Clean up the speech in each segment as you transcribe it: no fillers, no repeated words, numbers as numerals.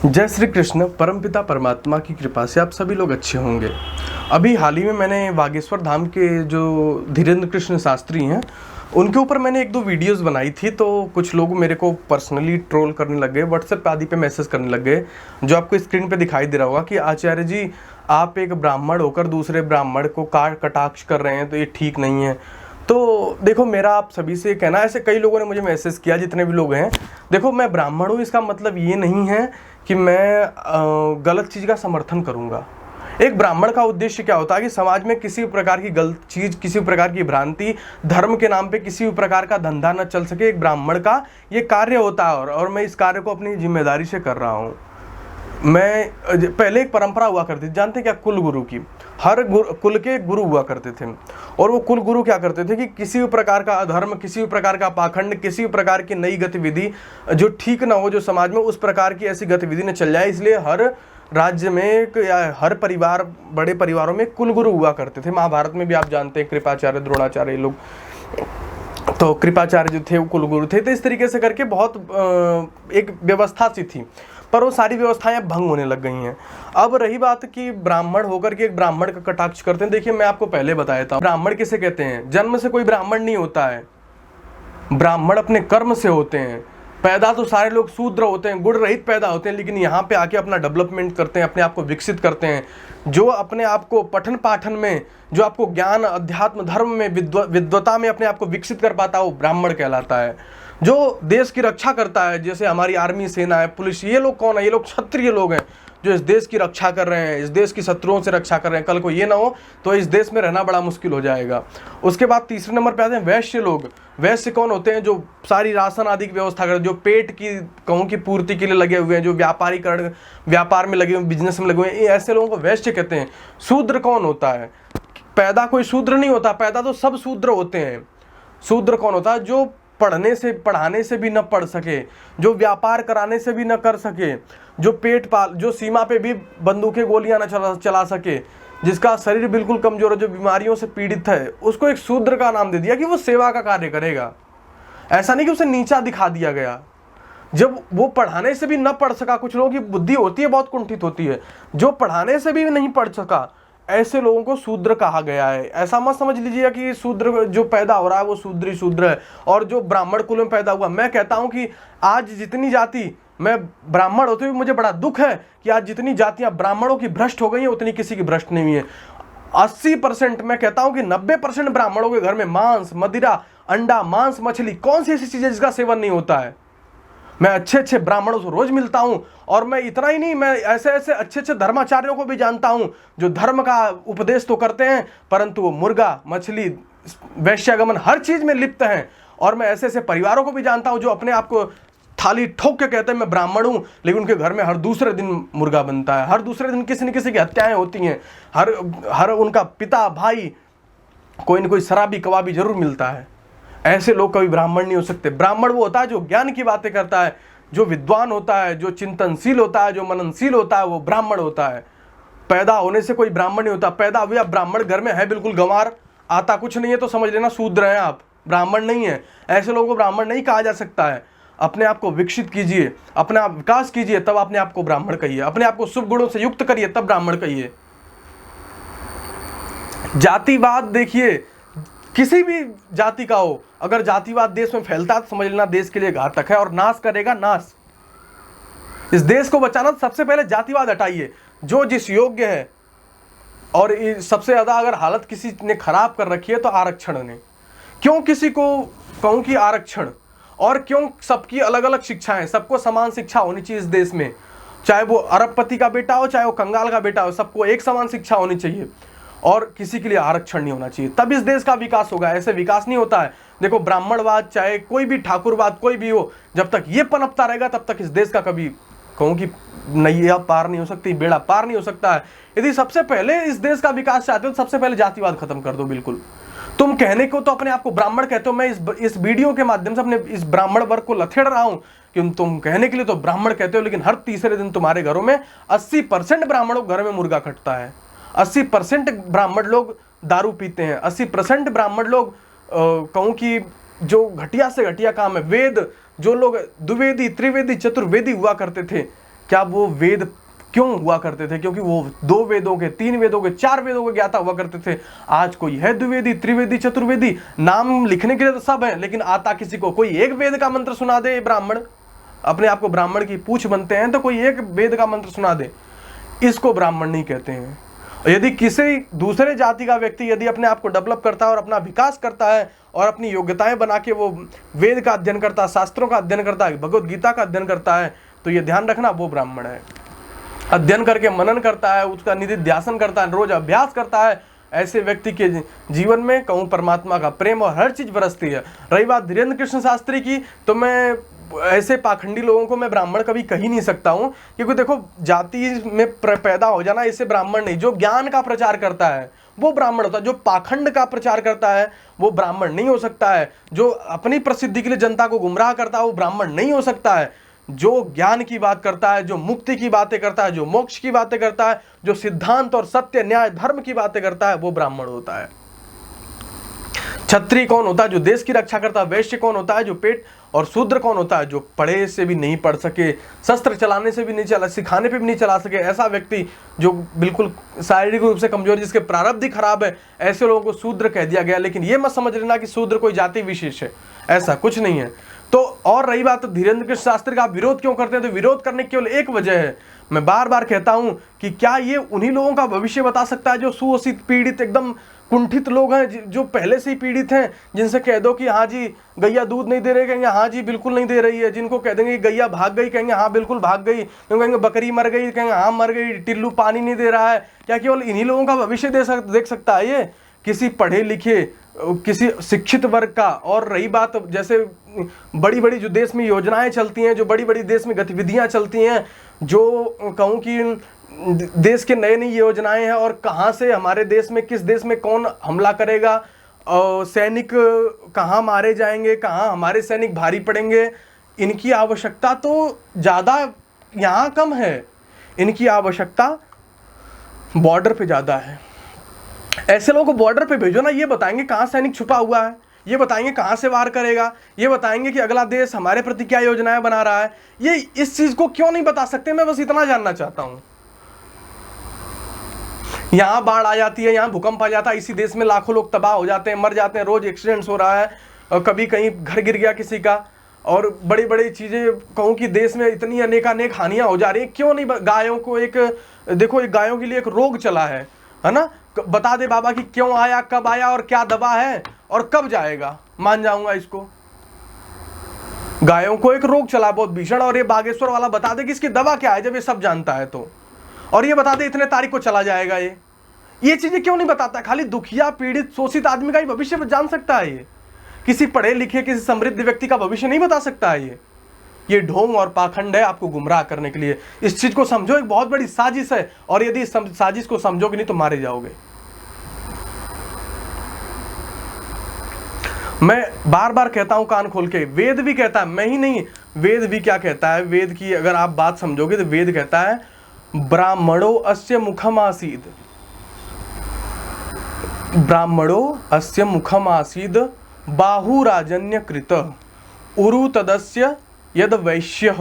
जय श्री कृष्ण। परमपिता परमात्मा की कृपा से आप सभी लोग अच्छे होंगे। अभी हाल ही में मैंने बागेश्वर धाम के जो धीरेन्द्र कृष्ण शास्त्री हैं उनके ऊपर मैंने एक दो वीडियोस बनाई थी, तो कुछ लोग मेरे को पर्सनली ट्रोल करने लग गए, व्हाट्सएप आदि पे मैसेज करने लग गए। जो आपको स्क्रीन पे दिखाई दे रहा होगा कि आचार्य जी आप एक ब्राह्मण होकर दूसरे ब्राह्मण को कटाक्ष कर रहे हैं, तो ये ठीक नहीं है। तो देखो, मेरा आप सभी से कहना, ऐसे कई लोगों ने मुझे मैसेज किया, जितने भी लोग हैं। देखो, मैं ब्राह्मण हूँ, इसका मतलब ये नहीं है कि मैं गलत चीज़ का समर्थन करूँगा। एक ब्राह्मण का उद्देश्य क्या होता है कि समाज में किसी भी प्रकार की गलत चीज़, किसी भी प्रकार की भ्रांति, धर्म के नाम पे किसी भी प्रकार का धंधा न चल सके, एक ब्राह्मण का ये कार्य होता है। और मैं इस कार्य को अपनी जिम्मेदारी से कर रहा हूँ। मैं पहले एक परंपरा हुआ करती थी, जानते क्या, कुल गुरु की। हर कुल के गुरु हुआ करते थे, और वो कुल गुरु क्या करते थे कि किसी भी प्रकार का अधर्म, किसी भी प्रकार का पाखंड, किसी भी प्रकार की नई गतिविधि जो ठीक ना हो, जो समाज में उस प्रकार की ऐसी गतिविधि न चल जाए, इसलिए हर राज्य में या हर परिवार, बड़े परिवारों में कुल गुरु हुआ करते थे। महाभारत में भी आप जानते हैं कृपाचार्य, द्रोणाचार्य, ये लोग, तो कृपाचार्य जो थे वो कुल गुरु थे। तो इस तरीके से करके बहुत एक व्यवस्था सी थी, पर वो सारी व्यवस्थाएं भंग होने लग गई हैं। अब रही बात कि ब्राह्मण होकर के एक ब्राह्मण का कटाक्ष करते हैं। देखिए, मैं आपको पहले बताया था, ब्राह्मण किसे कहते हैं? जन्म से कोई ब्राह्मण नहीं होता है, ब्राह्मण अपने कर्म से होते हैं। पैदा तो सारे लोग शूद्र होते हैं, गुण रहित पैदा होते हैं, लेकिन यहाँ पे आके अपना डेवलपमेंट करते हैं, अपने आप को विकसित करते हैं। जो अपने आप को पठन पाठन में, जो आपको ज्ञान, अध्यात्म, धर्म में, विद्वता में अपने आप को विकसित कर पाता है, वो ब्राह्मण कहलाता है। जो देश की रक्षा करता है, जैसे हमारी आर्मी, सेना है, पुलिस, ये लोग कौन है? ये लोग क्षत्रिय लोग हैं, जो इस देश की रक्षा कर रहे हैं, इस देश की शत्रुओं से रक्षा कर रहे हैं। कल को ये ना हो तो इस देश में रहना बड़ा मुश्किल हो जाएगा। उसके बाद तीसरे नंबर पे आते हैं वैश्य लोग। वैश्य कौन होते हैं? जो सारी राशन आदि की व्यवस्था करते हैं, जो पेट की, कहूँ की पूर्ति के लिए लगे हुए हैं, जो व्यापारीकरण, व्यापार में लगे हुए, बिजनेस में लगे हुए हैं, ऐसे लोगों को वैश्य कहते हैं। शूद्र कौन होता है? पैदा कोई शूद्र नहीं होता, पैदा तो सब शूद्र होते हैं। शूद्र कौन होता है? जो पढ़ाने से भी न पढ़ सके, जो व्यापार कराने से भी न कर सके, जो पेट पाल, जो सीमा पे भी बंदूकें गोलियां न चला सके, जिसका शरीर बिल्कुल कमजोर है, जो बीमारियों से पीड़ित है, उसको एक शूद्र का नाम दे दिया कि वो सेवा का कार्य करेगा। ऐसा नहीं कि उसे नीचा दिखा दिया गया। जब वो पढ़ाने से भी न पढ़ सका, कुछ लोगों की बुद्धि होती है बहुत कुंठित होती है, जो पढ़ाने से भी नहीं पढ़ सका, ऐसे लोगों को शूद्र कहा गया है। ऐसा मत समझ लीजिए कि शूद्र जो पैदा हो रहा है वो शूद्र ही शूद्र है, और जो ब्राह्मण कुल में पैदा हुआ। मैं कहता हूं कि आज जितनी जाति, मैं ब्राह्मण होते हुए मुझे बड़ा दुख है कि आज जितनी जातियां ब्राह्मणों की भ्रष्ट हो गई हैं, उतनी किसी की भ्रष्ट नहीं हुई है। 80%, मैं कहता हूं कि 90% ब्राह्मणों के घर में मांस, मदिरा, अंडा, मांस, मछली, कौन सी ऐसी चीज है जिसका सेवन नहीं होता है? मैं अच्छे अच्छे ब्राह्मणों से रोज मिलता हूं, और मैं इतना ही नहीं, मैं ऐसे ऐसे अच्छे अच्छे धर्माचार्यों को भी जानता हूं जो धर्म का उपदेश तो करते हैं, परंतु वो मुर्गा, मछली, वैश्यागमन, हर चीज में लिप्त हैं। और मैं ऐसे ऐसे परिवारों को भी जानता हूं जो अपने आप को थाली ठोक के कहते हैं मैं ब्राह्मण हूं, लेकिन उनके घर में हर दूसरे दिन मुर्गा बनता है, हर दूसरे दिन किसी न किसी की हत्याएं होती हैं, हर उनका पिता, भाई, कोई न कोई शराबी, कबाबी जरूर मिलता है। ऐसे लोग कभी ब्राह्मण नहीं हो सकते। ब्राह्मण वो होता है जो ज्ञान की बातें करता है, जो विद्वान होता है, जो चिंतनशील होता है, जो मननशील होता है, वो ब्राह्मण होता है। पैदा होने से कोई ब्राह्मण नहीं होता। पैदा हुआ ब्राह्मण घर में है, बिल्कुल गंवार, आता कुछ नहीं है, तो समझ लेना शूद्र हैं आप, ब्राह्मण नहीं है। ऐसे लोगों को ब्राह्मण नहीं कहा जा सकता है। अपने आप को विकसित कीजिए, अपना विकास कीजिए, तब अपने आप को ब्राह्मण कहिए। अपने आप को शुभ गुणों से युक्त करिए, तब ब्राह्मण कहिए। जातिवाद देखिए, किसी भी जाति का हो, अगर जातिवाद देश में फैलता है तो समझ लेना देश के लिए घातक है और नाश करेगा, नाश। इस देश को बचाना तो सबसे पहले जातिवाद हटाइए। जो जिस योग्य है, और सबसे ज्यादा अगर हालत किसी ने खराब कर रखी है तो आरक्षण ने। क्यों किसी को कहूं कि आरक्षण, और क्यों सबकी अलग अलग शिक्षाएं? सबको समान शिक्षा होनी चाहिए इस देश में, चाहे वो अरबपति का बेटा हो, चाहे वो कंगाल का बेटा हो, सबको एक समान शिक्षा होनी चाहिए, और किसी के लिए आरक्षण नहीं होना चाहिए। तब इस देश का विकास होगा। ऐसे विकास नहीं होता है। देखो, ब्राह्मणवाद, चाहे कोई भी ठाकुरवाद, कोई भी हो, जब तक ये पनपता रहेगा तब तक इस देश का कभी, कहूँ कि नैया पार नहीं हो सकती, बेड़ा पार नहीं हो सकता है। यदि सबसे पहले इस देश का विकास चाहते हो तो सबसे पहले जातिवाद खत्म कर दो। बिल्कुल, तुम कहने को तो अपने आप को ब्राह्मण कहते हो, मैं इस वीडियो के माध्यम से अपने इस ब्राह्मण वर्ग को लथेड़ रहा हूं कि तुम कहने के लिए तो ब्राह्मण कहते हो, लेकिन हर तीसरे दिन तुम्हारे घरों में 80% ब्राह्मणों के घर में मुर्गा कटता है। 80% ब्राह्मण लोग दारू पीते हैं। 80% ब्राह्मण लोग कहूँ कि जो घटिया से घटिया काम है, वेद, जो लोग द्विवेदी, त्रिवेदी, चतुर्वेदी हुआ करते थे, क्या वो वेद क्यों हुआ करते थे? क्योंकि वो 2 वेदों के, 3 वेदों के, 4 वेदों के ज्ञाता हुआ करते थे। आज कोई है द्विवेदी, त्रिवेदी, चतुर्वेदी, नाम लिखने के लिए तो सब है, लेकिन आता किसी को कोई एक वेद का मंत्र सुना दे। ब्राह्मण अपने आप को ब्राह्मण की पूछ बनते हैं, तो कोई एक वेद का मंत्र सुना दे, इसको ब्राह्मण नहीं कहते हैं। यदि किसी दूसरे जाति का व्यक्ति यदि अपने आप को डेवलप करता है और अपना विकास करता है और अपनी योग्यताएं बना के वो वेद का अध्ययन करता है, शास्त्रों का अध्ययन करता है, भगवत गीता का अध्ययन करता है, तो ये ध्यान रखना वो ब्राह्मण है। अध्ययन करके मनन करता है, उसका निधि ध्यासन करता है, रोज अभ्यास करता है, ऐसे व्यक्ति के जीवन में कहूँ परमात्मा का प्रेम और हर चीज बरसती है। रही बात धीरेन्द्र कृष्ण शास्त्री की, तो मैं ऐसे पाखंडी लोगों को मैं ब्राह्मण कभी कह ही नहीं सकता हूँ, क्योंकि देखो जाति में पैदा हो जाना इससे ब्राह्मण नहीं। जो ज्ञान का प्रचार करता है वो ब्राह्मण होता है, जो पाखंड का प्रचार करता है वो ब्राह्मण नहीं हो सकता है। जो अपनी प्रसिद्धि के लिए जनता को गुमराह करता है वो ब्राह्मण नहीं हो सकता है। जो ज्ञान की बात करता है, जो मुक्ति की बातें करता है, जो मोक्ष की बातें करता है, जो सिद्धांत और सत्य न्याय धर्म की बातें करता है, वो ब्राह्मण होता है। क्षत्रिय कौन होता है? जो देश की रक्षा करता है। वैश्य कौन होता है? जो पेट। और शूद्र कौन होता है? जो पढ़े से भी नहीं पढ़ सके, शस्त्र चलाने से भी नहीं चला, सिखाने पे भी नहीं चला सके, ऐसा व्यक्ति जो बिल्कुल शारीरिक रूप से कमजोर, जिसके प्रारब्ध ही खराब है, ऐसे लोगों को शूद्र कह दिया गया। लेकिन ये मत समझ लेना कि शूद्र कोई जाति विशेष है, ऐसा कुछ नहीं है। तो और रही बात धीरेन्द्र कृष्ण शास्त्री का आप विरोध क्यों करते हैं, तो विरोध करने की केवल एक वजह है। मैं बार बार कहता हूं कि क्या ये उन्हीं लोगों का भविष्य बता सकता है जो सुशोषित, पीड़ित, एकदम कुंठित लोग हैं, जो पहले से ही पीड़ित हैं, जिनसे कह दो कि हाँ जी गैया दूध नहीं दे रही, कहेंगे हाँ जी बिल्कुल नहीं दे रही है। जिनको कह देंगे गैया भाग गई, कहेंगे हाँ बिल्कुल भाग गई। कहेंगे बकरी मर गई, कहेंगे हाँ मर गई। टिल्लू पानी नहीं दे रहा है। क्या केवल इन्हीं लोगों का भविष्य देख सकता है ये? किसी पढ़े लिखे, किसी शिक्षित वर्ग का? और रही बात जैसे बड़ी बड़ी जो देश में योजनाएं चलती हैं, जो बड़ी बड़ी देश में गतिविधियां चलती हैं, जो कहूँ कि देश के नई नई योजनाएं हैं, और कहाँ से हमारे देश में, किस देश में कौन हमला करेगा, और सैनिक कहाँ मारे जाएंगे, कहाँ हमारे सैनिक भारी पड़ेंगे, इनकी आवश्यकता तो ज़्यादा यहाँ कम है, इनकी आवश्यकता बॉर्डर पे ज़्यादा है। ऐसे लोगों को बॉर्डर पे भेजो ना, ये बताएंगे कहाँ सैनिक छुपा हुआ है, ये बताएंगे कहाँ से वार करेगा, ये बताएंगे कि अगला देश हमारे प्रति क्या योजनाएं बना रहा है। ये इस चीज़ को क्यों नहीं बता सकते? मैं बस इतना जानना चाहता हूँ। यहाँ बाढ़ आ जाती है, यहाँ भूकंप आ जाता है, इसी देश में लाखों लोग तबाह हो जाते हैं, मर जाते हैं, रोज एक्सीडेंट्स हो रहा है, और कभी कहीं घर गिर गया किसी का, और बड़ी बड़ी चीज़ें कहूँ कि देश में इतनी अनेकानेक हानियाँ हो जा रही हैं। क्यों नहीं गायों को एक, देखो एक गायों के लिए एक रोग चला है ना, बता दे बाबा कि क्यों आया, कब आया, और क्या दवा है, और कब जाएगा, मान जाऊंगा इसको। गायों को एक रोग चला बहुत भीषण, और ये बागेश्वर वाला बता दे कि इसकी दवा क्या है, जब ये सब जानता है तो। और ये बता दे इतने तारीख को चला जाएगा। ये चीजें क्यों नहीं बताता? खाली दुखिया, पीड़ित, शोषित आदमी का ही भविष्य जान सकता है ये, किसी पढ़े लिखे, किसी समृद्ध व्यक्ति का भविष्य नहीं बता सकता है ये ढोंग और पाखंड है आपको गुमराह करने के लिए। इस चीज को समझो, एक बहुत बड़ी साजिश है, और यदि इस साजिश को समझोगे नहीं तो मारे जाओगे। मैं बार बार कहता हूं कान खोल के, वेद भी कहता है, मैं ही नहीं, वेद भी क्या कहता है? वेद की अगर आप बात समझोगे तो वेद कहता है ब्राह्मणो अस्य मुखम आसीद, ब्राह्मणो अस्य मुखम आसीद बाहुराजन्य कृत उरु तदस्य यद वैश्य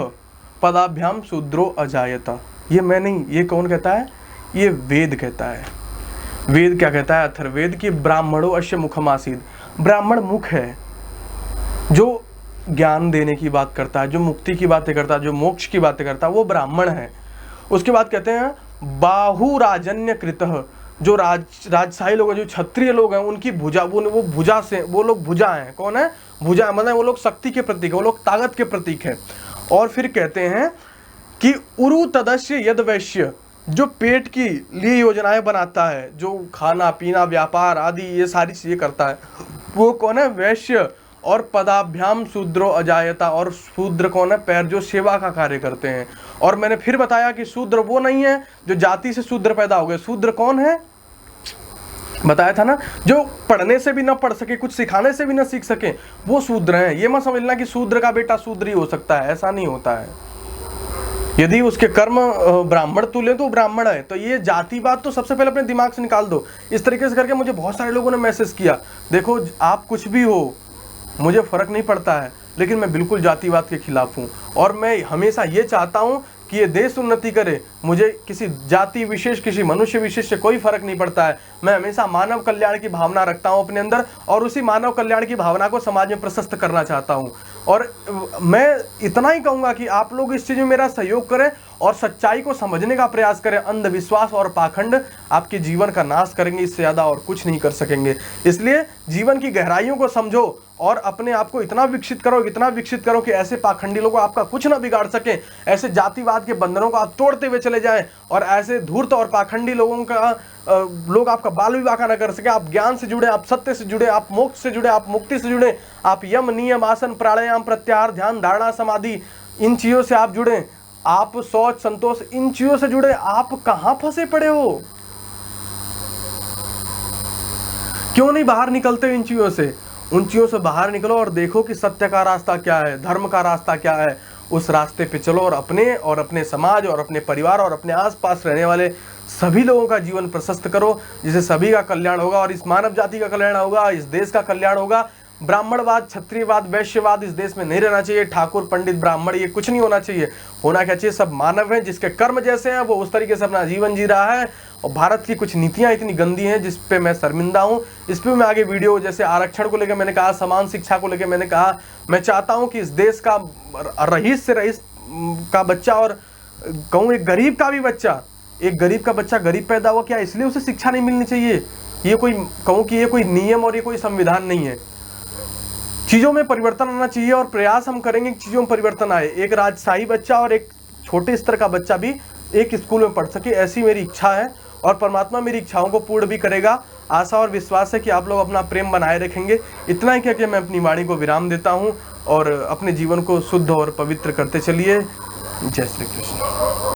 पदाभ्याम शूद्रो अजायता। ये मैं नहीं, ये कौन कहता है? ये वेद कहता है। वेद क्या कहता है? अथर्ववेद की ब्राह्मणो अस्य मुखम आसीद, ब्राह्मण मुख है, जो ज्ञान देने की बात करता है, जो मुक्ति की बातें करता है, जो मोक्ष की बातें करता है, वो ब्राह्मण है। उसके बाद कहते हैं बाहुराजन्य कृत, जो राजशाही लोग हैं, जो क्षत्रिय लोग हैं, उनकी भुजा, वो भुजा से, वो लोग भुजा हैं। कौन है? भुजा, मतलब वो लोग शक्ति के प्रतीक है, वो लोग ताकत के प्रतीक है। और फिर कहते हैं कि उरु तदस्य यद वैश्य, जो पेट की लिए योजनाएं बनाता है, जो खाना पीना व्यापार आदि ये सारी चीजें करता है, वो कौन है? वैश्य। और पदाभ्याम शूद्रो अजायता, और शूद्र कौन है? पैर, जो सेवा का कार्य करते हैं। और मैंने फिर बताया कि शूद्र वो नहीं है जो जाति से शूद्र पैदा हो गए। शूद्र कौन है? बताया था ना, जो पढ़ने से भी ना पढ़ सके, कुछ सिखाने से भी ना सीख सके, वो शूद्र हैं। ये मत समझना कि शूद्र का बेटा शूद्र ही हो सकता है, ऐसा नहीं होता है। यदि उसके कर्म ब्राह्मण तुल्य तो ब्राह्मण है। तो ये जातिवाद तो सबसे पहले अपने दिमाग से निकाल दो। इस तरीके से करके मुझे बहुत सारे लोगों ने मैसेज किया, देखो आप कुछ भी हो, मुझे फर्क नहीं पड़ता है, लेकिन मैं बिल्कुल जातिवाद के खिलाफ हूँ। और मैं हमेशा ये चाहता हूँ कि ये देश उन्नति करे। मुझे किसी जाति विशेष, किसी मनुष्य विशेष से कोई फर्क नहीं पड़ता है। मैं हमेशा मानव कल्याण की भावना रखता हूँ अपने अंदर, और उसी मानव कल्याण की भावना को समाज में प्रशस्त करना चाहता हूँ। और मैं इतना ही कहूँगा कि आप लोग इस चीज़ में मेरा सहयोग करें और सच्चाई को समझने का प्रयास करें। अंधविश्वास और पाखंड आपके जीवन का नाश करेंगे, इससे ज़्यादा और कुछ नहीं कर सकेंगे। इसलिए जीवन की गहराइयों को समझो और अपने आप को इतना विकसित करो कि ऐसे पाखंडी लोगों को आपका कुछ ना बिगाड़ सके, ऐसे जातिवाद के बंधनों को आप तोड़ते हुए चले जाएं, और ऐसे धूर्त और पाखंडी लोगों का लोग आपका बाल विवाह का न कर सके। आप ज्ञान से जुड़े, आप सत्य से जुड़े, आप मोक्ष से जुड़े, आप मुक्ति से जुड़े, आप यम, नियम, आसन, प्राणायाम, प्रत्याहार, ध्यान, धारणा, समाधि, इन चीज़ों से आप जुड़े, आप शौच, संतोष, इन चीज़ों से जुड़े। आप कहाँ फंसे पड़े हो? क्यों नहीं बाहर निकलते इन चीज़ों से? उन चीज़ों से बाहर निकलो और देखो कि सत्य का रास्ता क्या है, धर्म का रास्ता क्या है। उस रास्ते पे चलो और अपने समाज और अपने परिवार और अपने आसपास रहने वाले सभी लोगों का जीवन प्रशस्त करो, जिससे सभी का कल्याण होगा और इस मानव जाति का कल्याण होगा, इस देश का कल्याण होगा। ब्राह्मणवाद, क्षत्रियवाद, वैश्यवाद इस देश में नहीं रहना चाहिए। ठाकुर, पंडित, ब्राह्मण, ये कुछ नहीं होना चाहिए। होना क्या चाहिए? सब मानव हैं, जिसके कर्म जैसे हैं वो उस तरीके से अपना जीवन जी रहा है। और भारत की कुछ नीतियां इतनी गंदी हैं जिस पे मैं शर्मिंदा हूं। इस पे मैं आगे वीडियो, जैसे आरक्षण को लेकर मैंने कहा, समान शिक्षा को लेकर मैंने कहा, मैं चाहता हूं कि इस देश का रईस से रईस का बच्चा, और कहूँ एक गरीब का भी बच्चा, एक गरीब का बच्चा गरीब पैदा हुआ, क्या इसलिए उसे शिक्षा नहीं मिलनी चाहिए? ये कोई, कहूँ कि ये कोई नियम और ये कोई संविधान नहीं है। चीज़ों में परिवर्तन आना चाहिए और प्रयास हम करेंगे कि चीज़ों में परिवर्तन आए। एक राजशाही बच्चा और एक छोटे स्तर का बच्चा भी एक स्कूल में पढ़ सके, ऐसी मेरी इच्छा है, और परमात्मा मेरी इच्छाओं को पूर्ण भी करेगा। आशा और विश्वास है कि आप लोग अपना प्रेम बनाए रखेंगे। इतना ही कह के मैं अपनी वाणी को विराम देता हूँ, और अपने जीवन को शुद्ध और पवित्र करते चलिए। जय श्री कृष्ण।